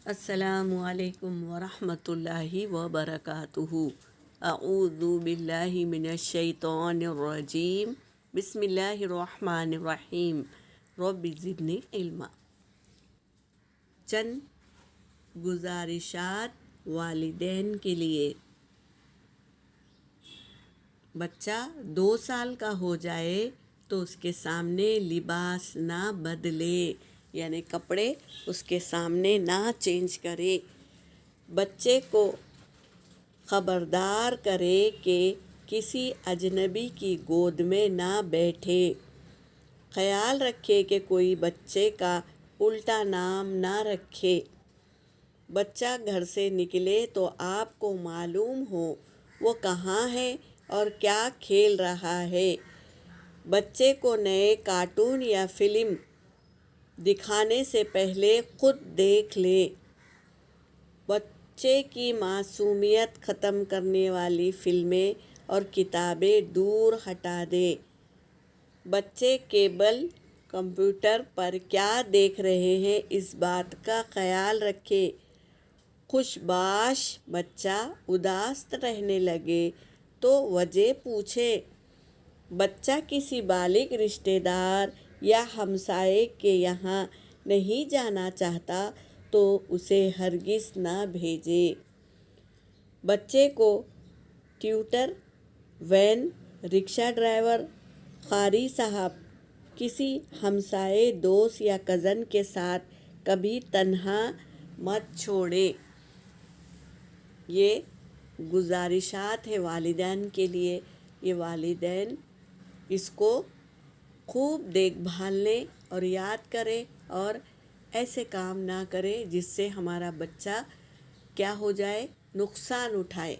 السلام علیکم ورحمۃ اللہ وبرکاتہ۔ اعوذ باللہ من الشیطان الرجیم، بسم اللہ الرحمن الرحیم، رب زدنی علما۔ چند گزارشات والدین کے لیے۔ بچہ 2 سال کا ہو جائے تو اس کے سامنے لباس نہ بدلے، یعنی کپڑے اس کے سامنے نہ چینج کرے۔ بچے کو خبردار کرے کہ کسی اجنبی کی گود میں نہ بیٹھے۔ خیال رکھے کہ کوئی بچے کا الٹا نام نہ رکھے۔ بچہ گھر سے نکلے تو آپ کو معلوم ہو وہ کہاں ہے اور کیا کھیل رہا ہے۔ بچے کو نئے کارٹون یا فلم دکھانے سے پہلے خود دیکھ لے۔ بچے کی معصومیت ختم کرنے والی فلمیں اور کتابیں دور ہٹا دے۔ بچے کیبل کمپیوٹر پر کیا دیکھ رہے ہیں اس بات کا خیال رکھے۔ خوش باش بچہ اداس رہنے لگے تو وجہ پوچھے۔ بچہ کسی بالغ رشتہ دار یا ہمسائے کے یہاں نہیں جانا چاہتا تو اسے ہرگز نہ بھیجے۔ بچے کو ٹیوٹر، وین، رکشہ ڈرائیور، قاری صاحب، کسی ہمسائے، دوست یا کزن کے ساتھ کبھی تنہا مت چھوڑے۔ یہ گزارشات ہے والدین کے لیے۔ یہ والدین اس کو خوب دیکھ بھال لیں اور یاد کرے اور ایسے کام نہ کرے جس سے ہمارا بچہ کیا ہو جائے، نقصان اٹھائے۔